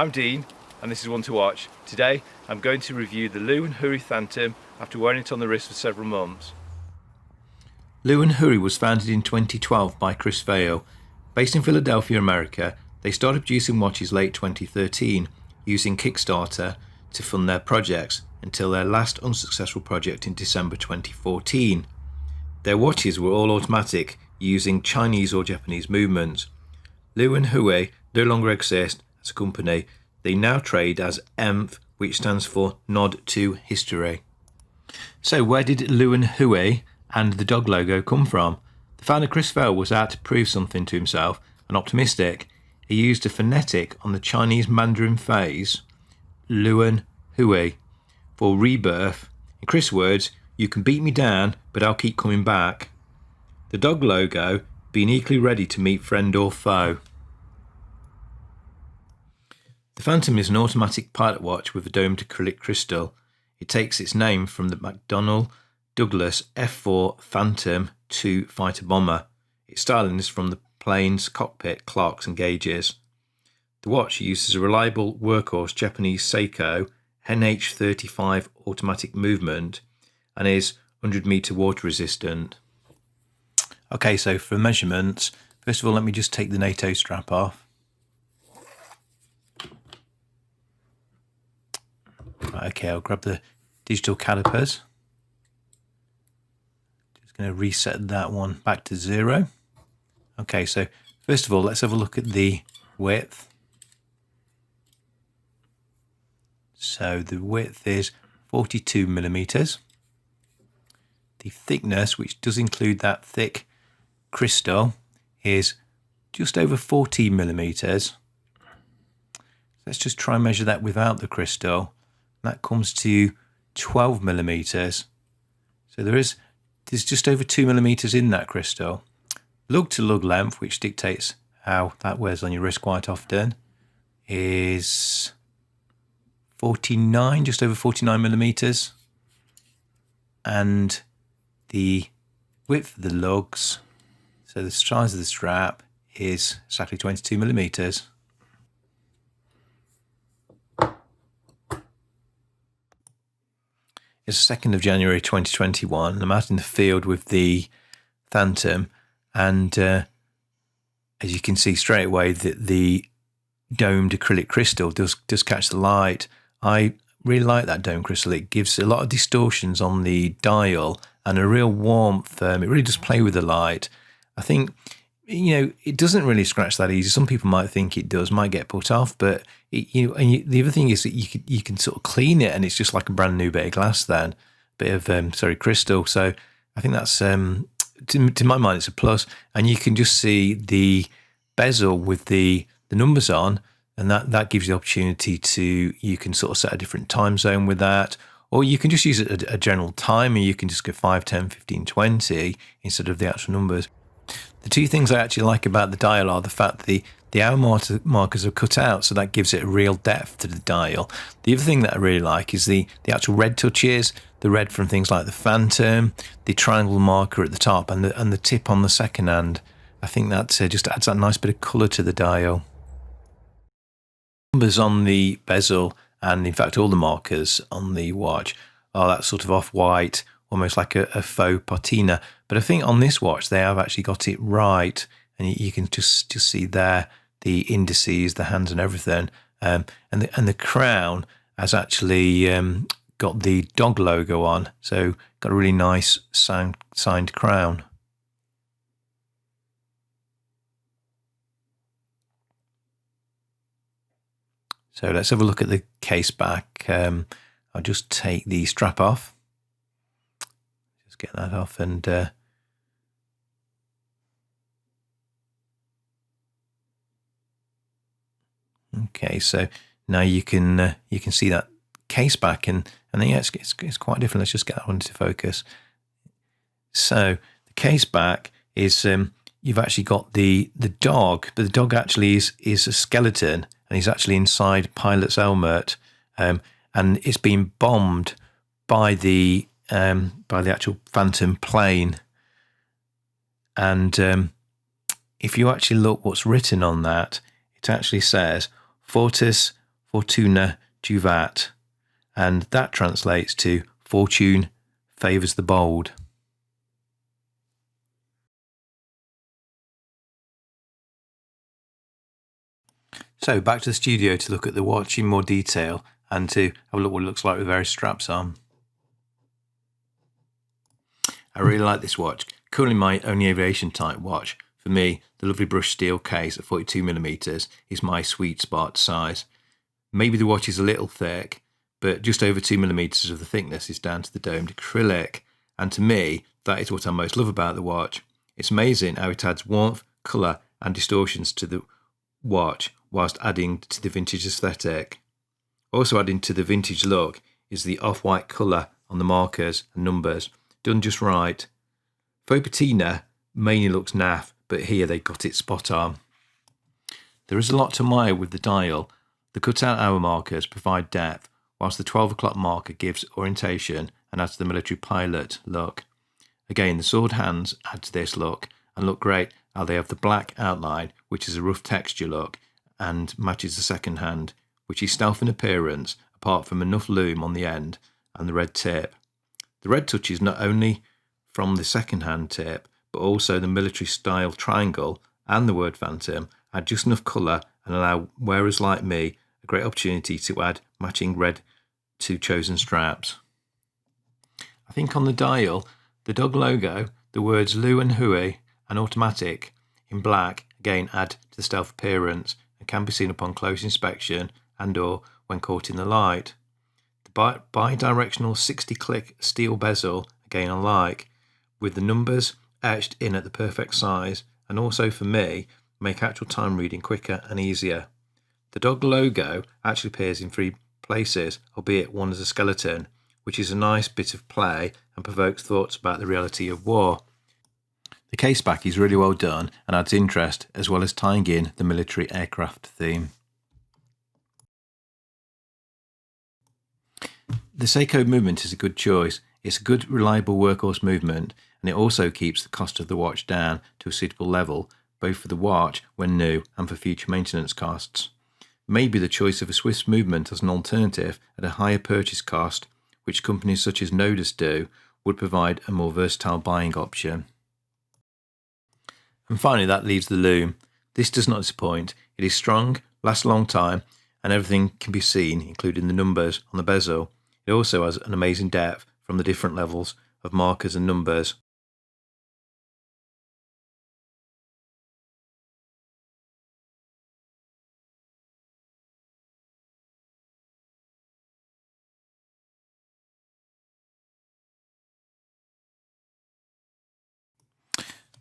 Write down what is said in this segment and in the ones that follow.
I'm Dean and this is One to Watch. Today I'm going to review the Lew Huey Phantom after wearing it on the wrist for several months. Lew Huey was founded in 2012 by Chris Vail. Based in Philadelphia, America, they started producing watches late 2013 using Kickstarter to fund their projects until their last unsuccessful project in December 2014. Their watches were all automatic using Chinese or Japanese movements. Lew Huey no longer exist as a company. They now trade as EMF, which stands for Nod to History. So where did Lew Huey and the dog logo come from? The founder Chris Vail was out to prove something to himself and optimistic. He used a phonetic on the Chinese Mandarin phrase Lew Huey for rebirth. In Chris' words, you can beat me down, but I'll keep coming back. The dog logo being equally ready to meet friend or foe. The Phantom is an automatic pilot watch with a domed acrylic crystal. It takes its name from the McDonnell Douglas F4 Phantom II fighter bomber. Its styling is from the plane's cockpit, clocks and gauges. The watch uses a reliable workhorse Japanese Seiko NH35 automatic movement and is 100 meter water resistant. Okay, so for measurements, first of all, let me just take the NATO strap off. Right, okay, I'll grab the digital calipers. Just going to reset that one back to 0. Okay, so first of all, let's have a look at the width. So the width is 42 millimeters. The thickness, which does include that thick crystal, is just over 14 millimeters. Let's just try and measure that without the crystal. That comes to 12 millimeters. So there's just over 2 millimeters in that crystal. Lug to lug length, which dictates how that wears on your wrist quite often, is 49, just over 49 millimeters. And the width of the lugs, so the size of the strap, is exactly 22 millimeters. It's the 2nd of January 2021. I'm out in the field with the Phantom, and as you can see straight away that the domed acrylic crystal does catch the light. I really like that domed crystal. It gives a lot of distortions on the dial and a real warmth. It really does play with the light. I think, it doesn't really scratch that easy. Some people might think it does, might get put off, but the other thing is that you can sort of clean it and it's just like a brand new bit of glass then, bit of crystal. So I think that's to my mind it's a plus. And you can just see the bezel with the numbers on, and that gives you the opportunity you can sort of set a different time zone with that, or you can just use a general timer. You can just go 5, 10, 15, 20 instead of the actual numbers. The two things I actually like about the dial are the fact that the hour markers are cut out, so that gives it a real depth to the dial. The other thing that I really like is the actual red touches, the red from things like the Phantom, the triangle marker at the top, and the tip on the second hand. I think that just adds that nice bit of colour to the dial. Numbers on the bezel, and in fact all the markers on the watch, are that sort of off-white, almost like a faux patina. But I think on this watch they have actually got it right, and you can just see there the indices, the hands and everything, and the crown has actually got the dog logo on, so got a really nice signed crown. So let's have a look at the Caseback. I'll just take the strap off. Just get that off, and okay. So now you can see that Caseback, and then yeah, it's quite different. Let's just get that one into focus. So the Caseback is you've actually got the dog, but the dog actually is a skeleton, and he's actually inside pilot's helmet, and it's been bombed by the actual Phantom plane. And if you actually look what's written on that, it actually says Fortis Fortuna juvat, and that translates to fortune favours the bold. So back to the studio to look at the watch in more detail and to have a look what it looks like with various straps on. I really like this watch. Currently my only aviation type watch. For me, the lovely brushed steel case at 42mm is my sweet spot size. Maybe the watch is a little thick, but just over 2mm of the thickness is down to the domed acrylic. And to me, that is what I most love about the watch. It's amazing how it adds warmth, colour and distortions to the watch whilst adding to the vintage aesthetic. Also adding to the vintage look is the off-white colour on the markers and numbers, done just right. Faux patina mainly looks naff, but here they got it spot on. There is a lot to admire with the dial. The cut-out hour markers provide depth, whilst the 12 o'clock marker gives orientation and adds to the military pilot look. Again, the sword hands add to this look and look great how they have the black outline, which is a rough texture look, and matches the second hand, which is stealth in appearance, apart from enough lume on the end and the red tip. The red touches not only from the second hand tip, but also the military style triangle and the word Phantom add just enough colour and allow wearers like me a great opportunity to add matching red to chosen straps. I think on the dial, the dog logo, the words Lew and Huey and automatic in black again add to the stealth appearance and can be seen upon close inspection and or when caught in the light. The bi-directional 60-click steel bezel again I like, with the numbers etched in at the perfect size, and also for me make actual time reading quicker and easier. The dog logo actually appears in 3 places, albeit one as a skeleton, which is a nice bit of play and provokes thoughts about the reality of war. The caseback is really well done and adds interest, as well as tying in the military aircraft theme. The Seiko movement is a good choice. It's a good, reliable workhorse movement, and it also keeps the cost of the watch down to a suitable level, both for the watch when new and for future maintenance costs. Maybe the choice of a Swiss movement as an alternative at a higher purchase cost, which companies such as Nodus do, would provide a more versatile buying option. And finally, that leaves the lume. This does not disappoint. It is strong, lasts a long time, and everything can be seen, including the numbers on the bezel. It also has an amazing depth from the different levels of markers and numbers.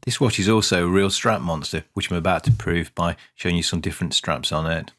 This watch is also a real strap monster, which I'm about to prove by showing you some different straps on it.